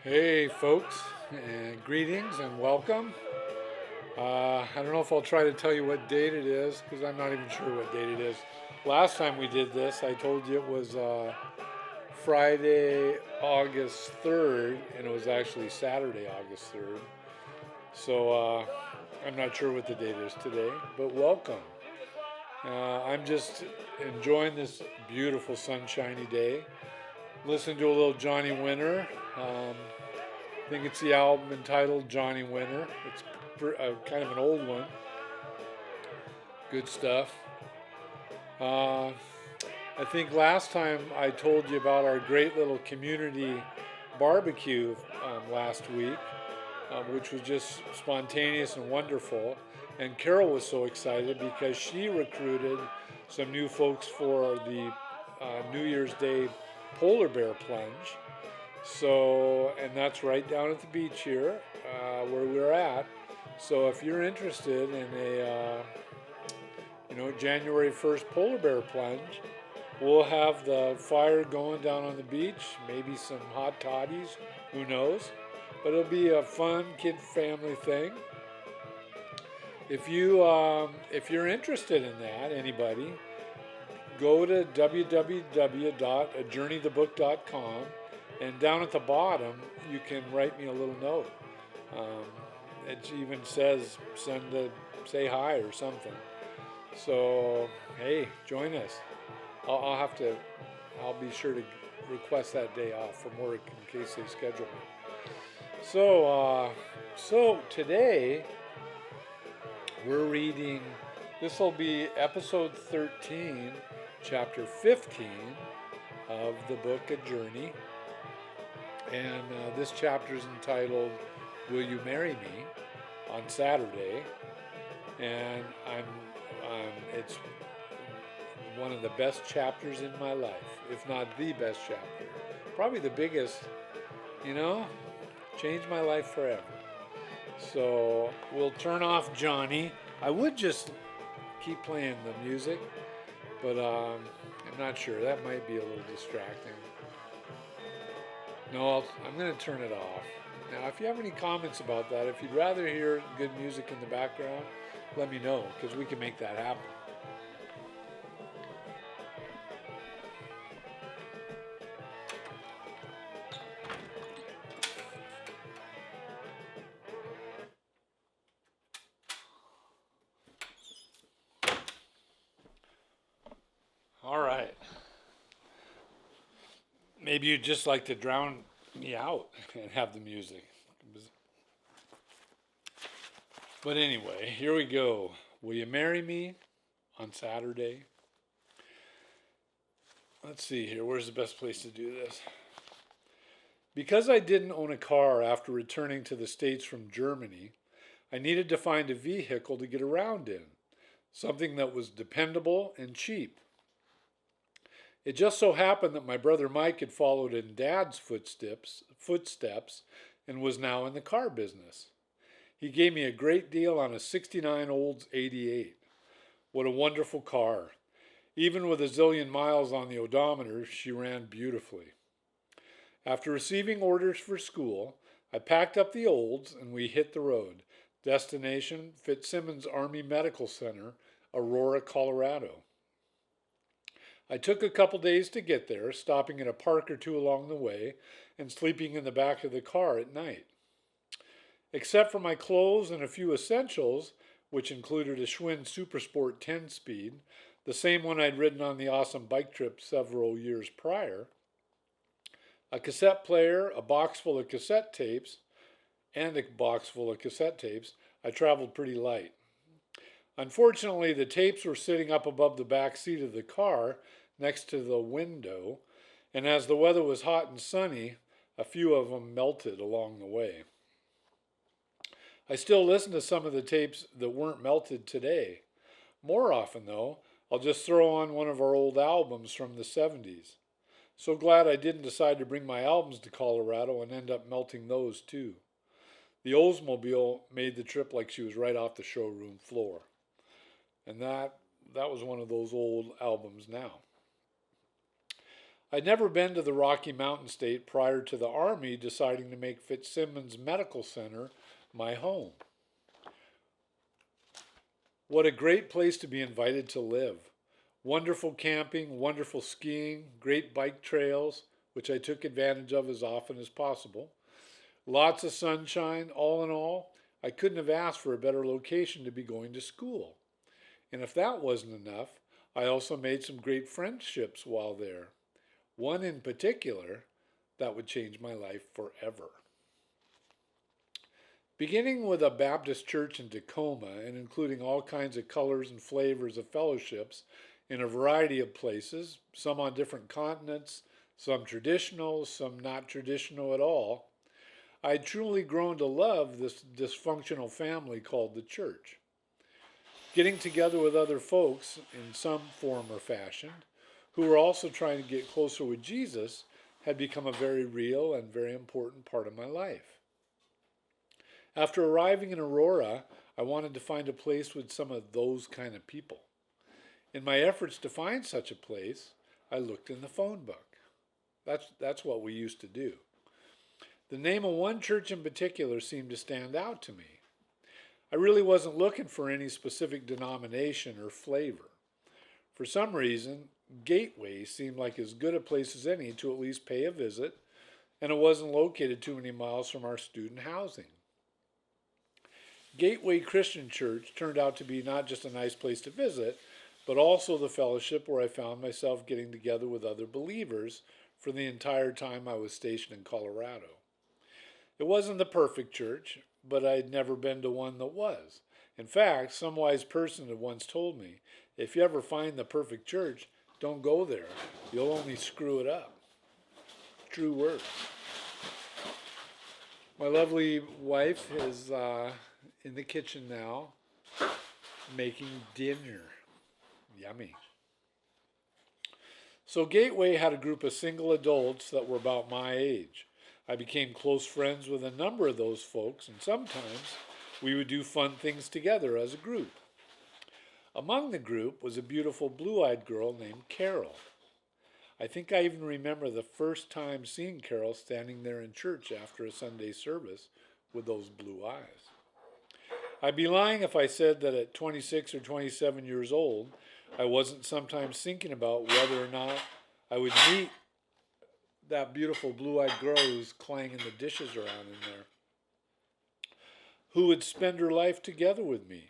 Hey, folks, and greetings and welcome. I don't know if I'll try to tell you what date it is because I'm not even sure what date it is. Last time we did this, I told you it was Friday, August 3rd, and it was actually Saturday, August 3rd. So I'm not sure what the date is today, but welcome. I'm just enjoying this beautiful sunshiny day. Listen to a little Johnny Winter. I think it's the album entitled Johnny Winter. It's kind of an old one. Good stuff. Uh, I think last time I told you about our great little community barbecue last week, which was just spontaneous and wonderful. And Carol was so excited because she recruited some new folks for the New Year's Day polar bear plunge. So, and that's right down at the beach here where we're at. So, if you're interested in a January 1st polar bear plunge, we'll have the fire going down on the beach, maybe some hot toddies, who knows? But it'll be a fun kid family thing. If you're interested in that, anybody, go to www.ajourneythebook.com, and down at the bottom you can write me a little note. Um, it even says say hi or something. So hey, join us. I'll I'll be sure to request that day off from work in case they schedule me. So today we're reading. This will be episode 13, chapter 15 of the book A Journey. And this chapter is entitled Will You Marry Me on Saturday. And it's one of the best chapters in my life, if not the best chapter. Probably the biggest, changed my life forever. So we'll turn off Johnny. I would just keep playing the music, but I'm not sure. That might be a little distracting. No, I'm going to turn it off. Now, if you have any comments about that, if you'd rather hear good music in the background, let me know because we can make that happen. All right. Maybe you'd just like to drown me out and have the music. But anyway, here we go. Will you marry me on Saturday? Let's see here. Where's the best place to do this? Because I didn't own a car after returning to the States from Germany, I needed to find a vehicle to get around in, something that was dependable and cheap. It just so happened that my brother Mike had followed in Dad's footsteps and was now in the car business. He gave me a great deal on a '69 Olds 88. What a wonderful car. Even with a zillion miles on the odometer, she ran beautifully. After receiving orders for school, I packed up the Olds and we hit the road. Destination Fitzsimmons Army Medical Center, Aurora, Colorado. I took a couple days to get there, stopping at a park or two along the way and sleeping in the back of the car at night. Except for my clothes and a few essentials, which included a Schwinn Supersport 10-speed, the same one I'd ridden on the awesome bike trip several years prior, a cassette player, a box full of cassette tapes, I traveled pretty light. Unfortunately, the tapes were sitting up above the back seat of the car next to the window, and as the weather was hot and sunny, a few of them melted along the way. I still listen to some of the tapes that weren't melted today. More often, though, I'll just throw on one of our old albums from the '70s. So glad I didn't decide to bring my albums to Colorado and end up melting those too. The Oldsmobile made the trip like she was right off the showroom floor. And that was one of those old albums now. I'd never been to the Rocky Mountain State prior to the Army deciding to make Fitzsimmons Medical Center my home. What a great place to be invited to live. Wonderful camping, wonderful skiing, great bike trails, which I took advantage of as often as possible. Lots of sunshine. All in all, I couldn't have asked for a better location to be going to school. And if that wasn't enough, I also made some great friendships while there. One in particular that would change my life forever. Beginning with a Baptist church in Tacoma and including all kinds of colors and flavors of fellowships in a variety of places, some on different continents, some traditional, some not traditional at all, I had truly grown to love this dysfunctional family called the church. Getting together with other folks in some form or fashion who were also trying to get closer with Jesus had become a very real and very important part of my life. After arriving in Aurora, I wanted to find a place with some of those kind of people. In my efforts to find such a place, I looked in the phone book. That's what we used to do. The name of one church in particular seemed to stand out to me. I really wasn't looking for any specific denomination or flavor. For some reason, Gateway seemed like as good a place as any to at least pay a visit, and it wasn't located too many miles from our student housing. Gateway Christian Church turned out to be not just a nice place to visit, but also the fellowship where I found myself getting together with other believers for the entire time I was stationed in Colorado. It wasn't the perfect church, but I'd never been to one that was. In fact, some wise person had once told me, if you ever find the perfect church, don't go there. You'll only screw it up. True words. My lovely wife is in the kitchen now, making dinner. Yummy. So Gateway had a group of single adults that were about my age. I became close friends with a number of those folks, and sometimes we would do fun things together as a group. Among the group was a beautiful blue-eyed girl named Carol. I think I even remember the first time seeing Carol standing there in church after a Sunday service with those blue eyes. I'd be lying if I said that at 26 or 27 years old, I wasn't sometimes thinking about whether or not I would meet that beautiful blue-eyed girl who's clanging the dishes around in there, who would spend her life together with me.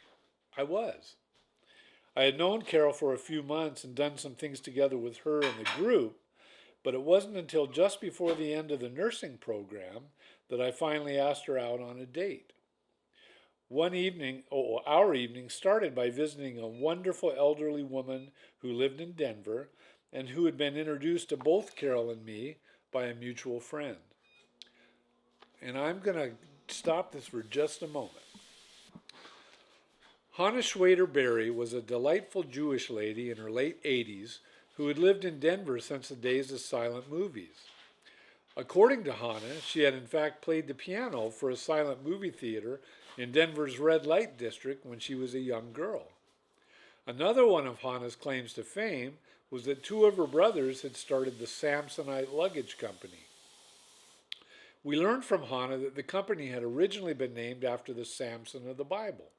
I was. I had known Carol for a few months and done some things together with her and the group, but it wasn't until just before the end of the nursing program that I finally asked her out on a date. Our evening started by visiting a wonderful elderly woman who lived in Denver and who had been introduced to both Carol and me by a mutual friend. And I'm going to stop this for just a moment. Hannah Schwader-Berry was a delightful Jewish lady in her late 80s who had lived in Denver since the days of silent movies. According to Hannah, she had in fact played the piano for a silent movie theater in Denver's red light district when she was a young girl. Another one of Hannah's claims to fame was that two of her brothers had started the Samsonite Luggage Company. We learned from Hannah that the company had originally been named after the Samson of the Bible.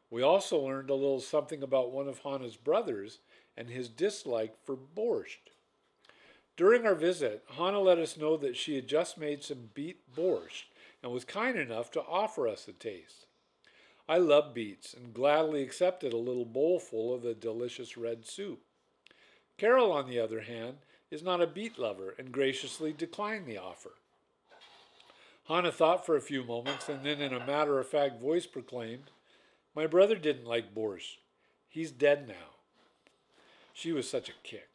We also learned a little something about one of Hannah's brothers and his dislike for borscht. During our visit, Hannah let us know that she had just made some beet borscht and was kind enough to offer us a taste. I love beets and gladly accepted a little bowlful of the delicious red soup. Carol, on the other hand, is not a beet lover and graciously declined the offer. Hannah thought for a few moments and then in a matter-of-fact voice proclaimed, "My brother didn't like borscht. He's dead now." She was such a kick.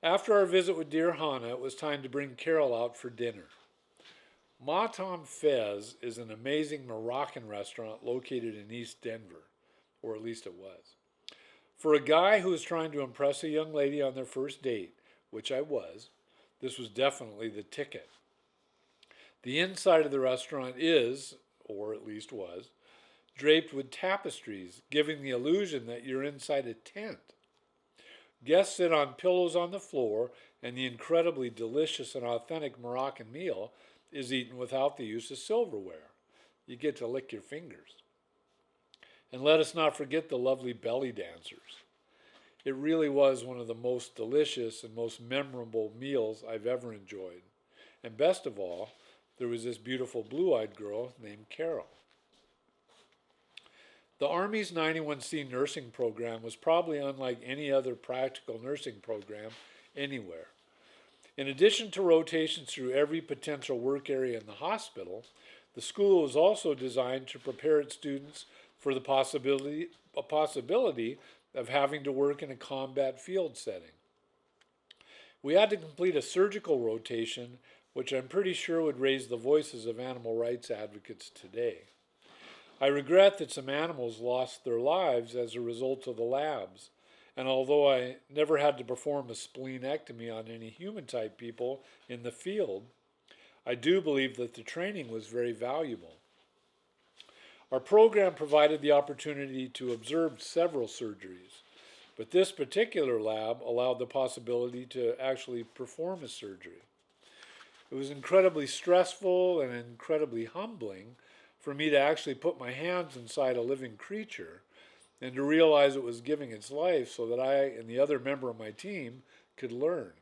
After our visit with dear Hannah, it was time to bring Carol out for dinner. Matam Fez is an amazing Moroccan restaurant located in East Denver, or at least it was. For a guy who was trying to impress a young lady on their first date, which I was, this was definitely the ticket. The inside of the restaurant is, or at least was, draped with tapestries, giving the illusion that you're inside a tent. Guests sit on pillows on the floor and the incredibly delicious and authentic Moroccan meal is eaten without the use of silverware. You get to lick your fingers. And let us not forget the lovely belly dancers. It really was one of the most delicious and most memorable meals I've ever enjoyed. And best of all, there was this beautiful blue-eyed girl named Carol. The Army's 91C nursing program was probably unlike any other practical nursing program anywhere. In addition to rotations through every potential work area in the hospital, the school was also designed to prepare its students for the possibility of having to work in a combat field setting. We had to complete a surgical rotation, which I'm pretty sure would raise the voices of animal rights advocates today. I regret that some animals lost their lives as a result of the labs, and although I never had to perform a splenectomy on any human-type people in the field, I do believe that the training was very valuable. Our program provided the opportunity to observe several surgeries, but this particular lab allowed the possibility to actually perform a surgery. It was incredibly stressful and incredibly humbling for me to actually put my hands inside a living creature and to realize it was giving its life so that I and the other member of my team could learn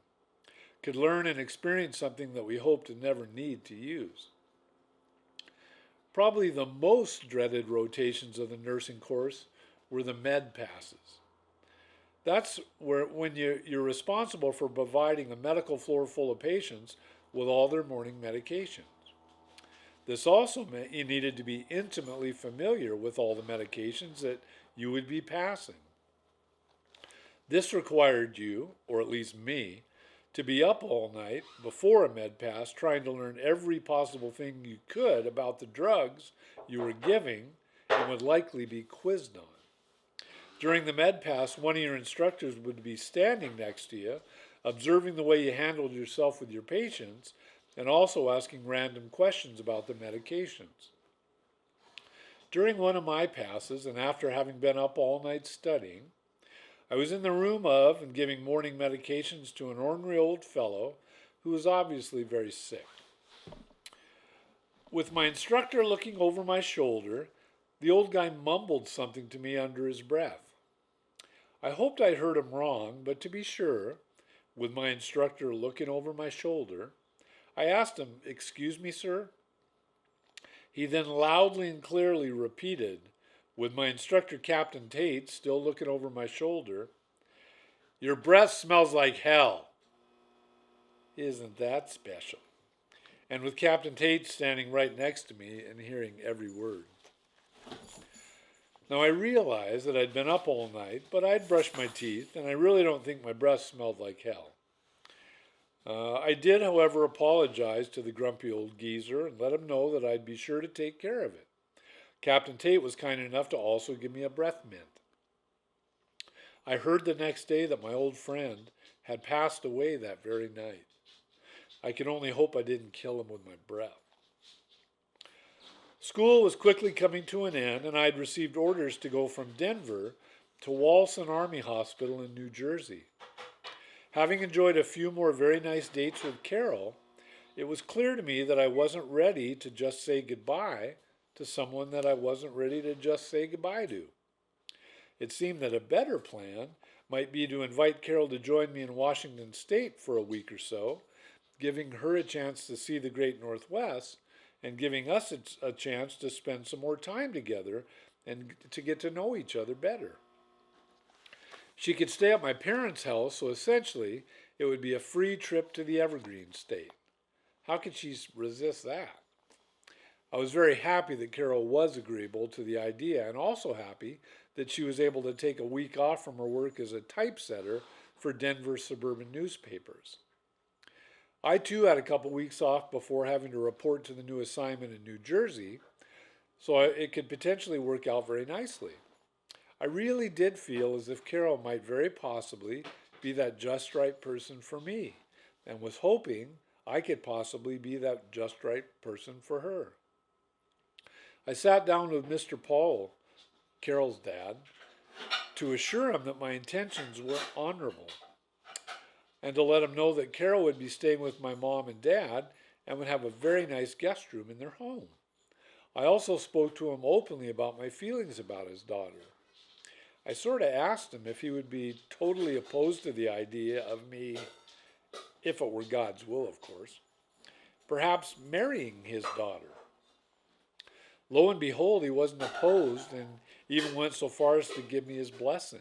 and experience something that we hope to never need to use. Probably the most dreaded rotations of the nursing course were the med passes. That's where when you're responsible for providing a medical floor full of patients with all their morning medications. This also meant you needed to be intimately familiar with all the medications that you would be passing. This required you, or at least me, to be up all night before a med pass trying to learn every possible thing you could about the drugs you were giving and would likely be quizzed on. During the med pass, one of your instructors would be standing next to you, observing the way you handled yourself with your patients, and also asking random questions about the medications. During one of my passes, and after having been up all night studying, I was in the room of and giving morning medications to an ornery old fellow who was obviously very sick. With my instructor looking over my shoulder, the old guy mumbled something to me under his breath. I hoped I'd heard him wrong, but to be sure, with my instructor looking over my shoulder, I asked him, "Excuse me, sir?" He then loudly and clearly repeated, with my instructor, Captain Tate, still looking over my shoulder, "Your breath smells like hell." Isn't that special? And with Captain Tate standing right next to me and hearing every word. Now I realized that I'd been up all night, but I'd brushed my teeth, and I really don't think my breath smelled like hell. I did, however, apologize to the grumpy old geezer and let him know that I'd be sure to take care of it. Captain Tate was kind enough to also give me a breath mint. I heard the next day that my old friend had passed away that very night. I can only hope I didn't kill him with my breath. School was quickly coming to an end, and I'd received orders to go from Denver to Walson Army Hospital in New Jersey. Having enjoyed a few more very nice dates with Carol, it was clear to me that I wasn't ready to just say goodbye to someone that I wasn't ready to just say goodbye to. It seemed that a better plan might be to invite Carol to join me in Washington State for a week or so, giving her a chance to see the great Northwest and giving us a chance to spend some more time together and to get to know each other better. She could stay at my parents' house, so essentially it would be a free trip to the Evergreen State. How could she resist that? I was very happy that Carol was agreeable to the idea, and also happy that she was able to take a week off from her work as a typesetter for Denver suburban newspapers. I too had a couple weeks off before having to report to the new assignment in New Jersey, so it could potentially work out very nicely. I really did feel as if Carol might very possibly be that just right person for me, and was hoping I could possibly be that just right person for her. I sat down with Mr. Paul, Carol's dad, to assure him that my intentions were honorable. and to let him know that Carol would be staying with my mom and dad and would have a very nice guest room in their home. I also spoke to him openly about my feelings about his daughter. I sort of asked him if he would be totally opposed to the idea of me, if it were God's will, of course, perhaps marrying his daughter. Lo and behold, he wasn't opposed and even went so far as to give me his blessing.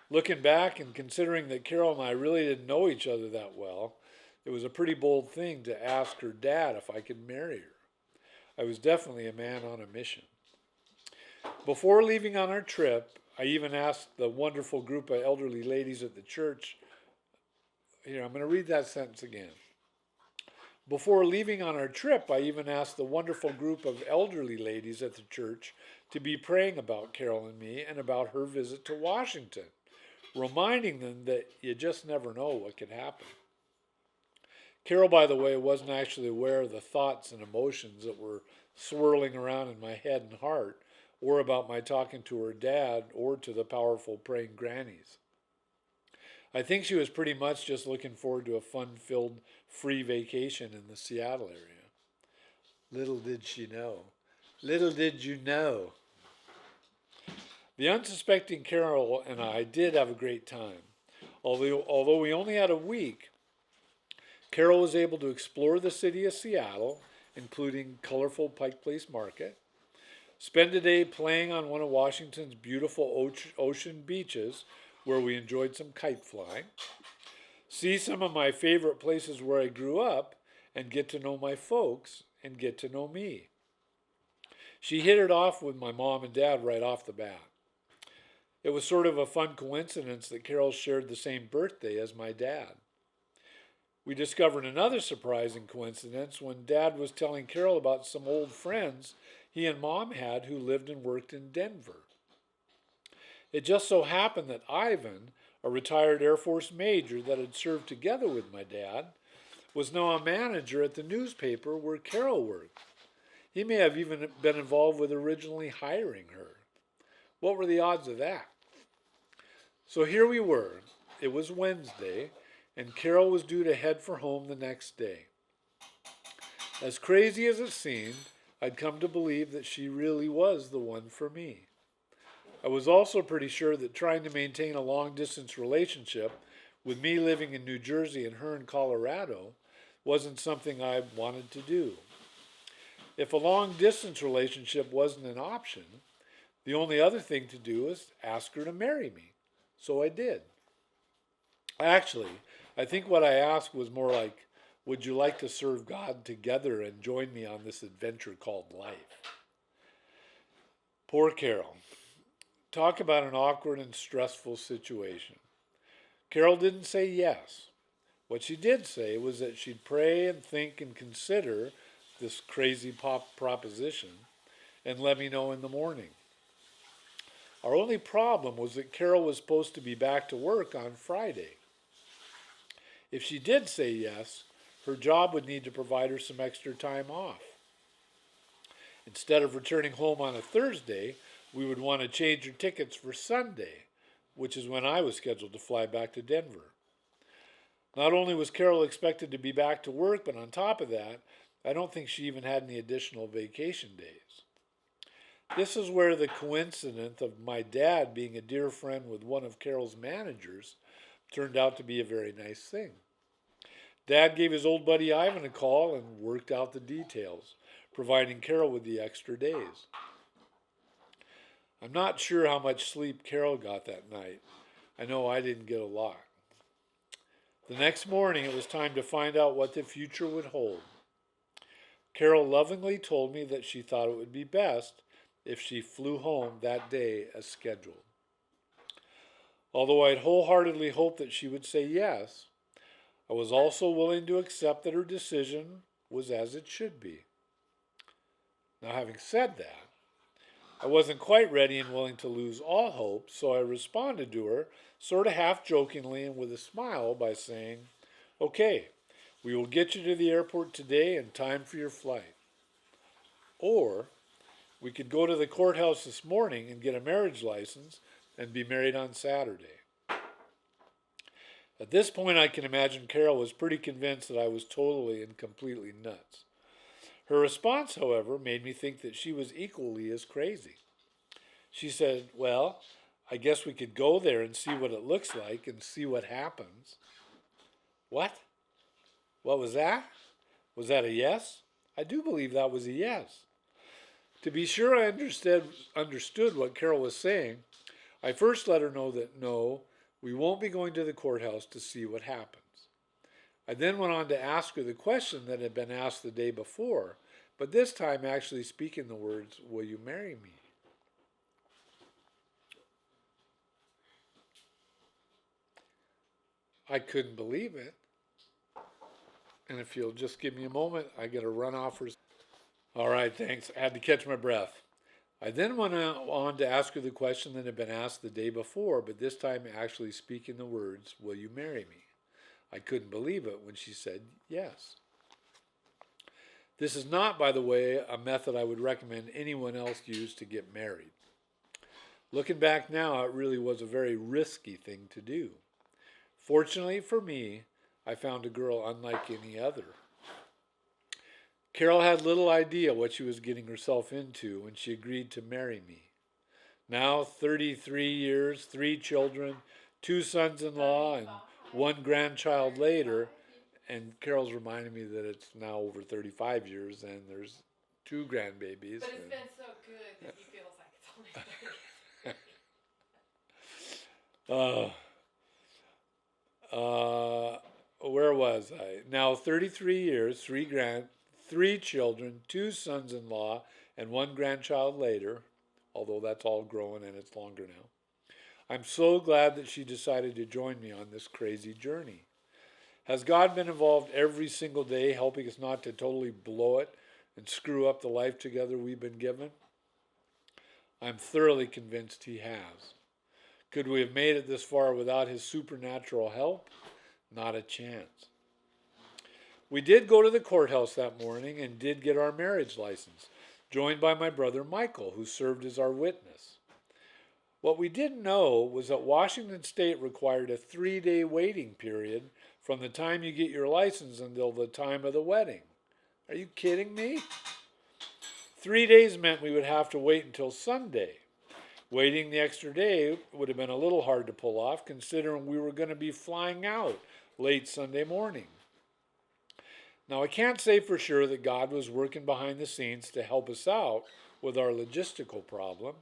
Looking back and considering that Carol and I really didn't know each other that well, it was a pretty bold thing to ask her dad if I could marry her. I was definitely a man on a mission. Before leaving on our trip, I even asked the wonderful group of elderly ladies at the church. Here, I'm going to read that sentence again. Before leaving on our trip, I even asked the wonderful group of elderly ladies at the church to be praying about Carol and me and about her visit to Washington, reminding them that you just never know what could happen. Carol, by the way, wasn't actually aware of the thoughts and emotions that were swirling around in my head and heart, or about my talking to her dad or to the powerful praying grannies. I think she was pretty much just looking forward to a fun-filled free vacation in the Seattle area. Little did she know. Little did you know. The unsuspecting Carol and I did have a great time. Although we only had a week, Carol was able to explore the city of Seattle, including colorful Pike Place Market, spend a day playing on one of Washington's beautiful ocean beaches where we enjoyed some kite flying, see some of my favorite places where I grew up, and get to know my folks and get to know me. She hit it off with my mom and dad right off the bat. It was sort of a fun coincidence that Carol shared the same birthday as my dad. We discovered another surprising coincidence when Dad was telling Carol about some old friends he and Mom had who lived and worked in Denver. It just so happened that Ivan, a retired Air Force major that had served together with my dad, was now a manager at the newspaper where Carol worked. He may have even been involved with originally hiring her. What were the odds of that? So here we were. It was Wednesday, and Carol was due to head for home the next day. As crazy as it seemed, I'd come to believe that she really was the one for me. I was also pretty sure that trying to maintain a long-distance relationship with me living in New Jersey and her in Colorado wasn't something I wanted to do. If a long-distance relationship wasn't an option, the only other thing to do was ask her to marry me. So I did. Actually, I think what I asked was more like, would you like to serve God together and join me on this adventure called life? Poor Carol. Talk about an awkward and stressful situation. Carol didn't say yes. What she did say was that she'd pray and think and consider this crazy proposition and let me know in the morning. Our only problem was that Carol was supposed to be back to work on Friday. If she did say yes, her job would need to provide her some extra time off. Instead of returning home on a Thursday, we would want to change her tickets for Sunday, which is when I was scheduled to fly back to Denver. Not only was Carol expected to be back to work, but on top of that, I don't think she even had any additional vacation days. This is where the coincidence of my dad being a dear friend with one of Carol's managers turned out to be a very nice thing. Dad gave his old buddy Ivan a call and worked out the details, providing Carol with the extra days. I'm not sure how much sleep Carol got that night. I know I didn't get a lot. The next morning, it was time to find out what the future would hold. Carol lovingly told me that she thought it would be best if she flew home that day as scheduled. Although I'd wholeheartedly hoped that she would say yes, I was also willing to accept that her decision was as it should be. Now, having said that, I wasn't quite ready and willing to lose all hope, so I responded to her, sort of half-jokingly and with a smile, by saying, "Okay, we will get you to the airport today in time for your flight. Or we could go to the courthouse this morning and get a marriage license and be married on Saturday." At this point, I can imagine Carol was pretty convinced that I was totally and completely nuts. Her response, however, made me think that she was equally as crazy. She said, "Well, I guess we could go there and see what it looks like and see what happens." What? What was that? Was that a yes? I do believe that was a yes. To be sure I understood what Carol was saying, I first let her know that no, we won't be going to the courthouse to see what happens. I then went on to ask her the question that had been asked the day before, but this time actually speaking the words, "Will you marry me?" I couldn't believe it. And if you'll just give me a moment, I got to run off for. All right, thanks. I had to catch my breath. I then went on to ask her the question that had been asked the day before, but this time actually speaking the words, "Will you marry me?" I couldn't believe it when she said yes. This is not, by the way, a method I would recommend anyone else use to get married. Looking back now, it really was a very risky thing to do. Fortunately for me, I found a girl unlike any other. Carol had little idea what she was getting herself into when she agreed to marry me. Now, 33 years, 3 children, 2 sons-in-law, and 1 grandchild later, and Carol's reminding me that it's now over 35 years and there's 2 grandbabies. But it's been so good that he feels like it's only 30. Where was I? Now 33 years, 3 children, 2 sons-in-law, and 1 grandchild later, although that's all growing and it's longer now. I'm so glad that she decided to join me on this crazy journey. Has God been involved every single day, helping us not to totally blow it and screw up the life together we've been given? I'm thoroughly convinced He has. Could we have made it this far without His supernatural help? Not a chance. We did go to the courthouse that morning and did get our marriage license, joined by my brother Michael, who served as our witness. What we didn't know was that Washington State required a 3-day waiting period from the time you get your license until the time of the wedding. Are you kidding me? 3 days meant we would have to wait until Sunday. Waiting the extra day would have been a little hard to pull off, considering we were going to be flying out late Sunday morning. Now, I can't say for sure that God was working behind the scenes to help us out with our logistical problem,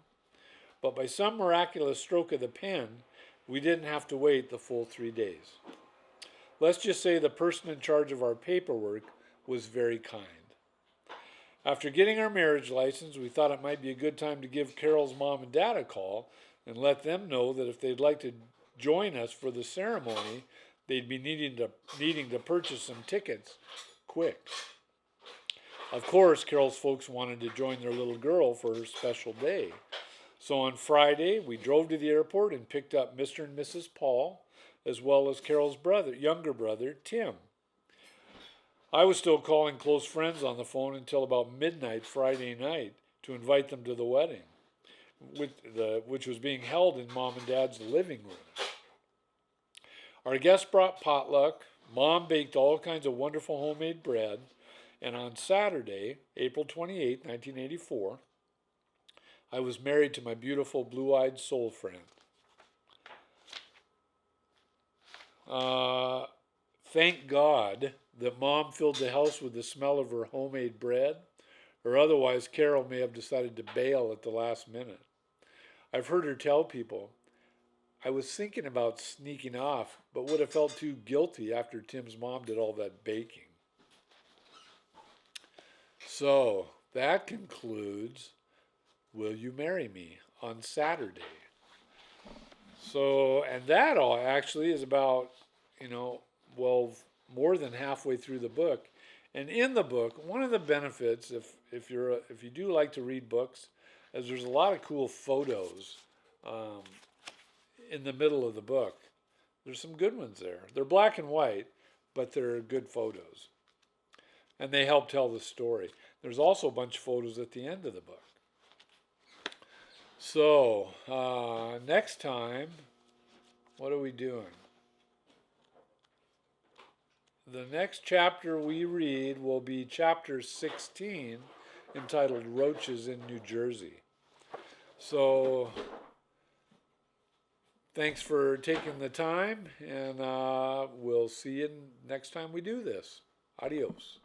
but by some miraculous stroke of the pen, we didn't have to wait the full 3 days. Let's just say the person in charge of our paperwork was very kind. After getting our marriage license, we thought it might be a good time to give Carol's mom and dad a call and let them know that if they'd like to join us for the ceremony, they'd be needing to purchase some tickets quick. Of course, Carol's folks wanted to join their little girl for her special day. So on Friday, we drove to the airport and picked up Mr. and Mrs. Paul, as well as Carol's younger brother, Tim. I was still calling close friends on the phone until about midnight Friday night to invite them to the wedding, which was being held in Mom and Dad's living room. Our guests brought potluck. Mom baked all kinds of wonderful homemade bread. And on Saturday, April 28, 1984, I was married to my beautiful blue-eyed soul friend. Thank God that Mom filled the house with the smell of her homemade bread, or otherwise Carol may have decided to bail at the last minute. I've heard her tell people, "I was thinking about sneaking off, but would have felt too guilty after Tim's mom did all that baking." So that concludes Will You Marry Me on Saturday. So, and that all actually is about, more than halfway through the book. And in the book, one of the benefits, if you do like to read books, is there's a lot of cool photos in the middle of the book. There's some good ones there. They're black and white, but they're good photos. And they help tell the story. There's also a bunch of photos at the end of the book. So, next time, what are we doing? The next chapter we read will be chapter 16, entitled Roaches in New Jersey. So, thanks for taking the time, and we'll see you next time we do this. Adios.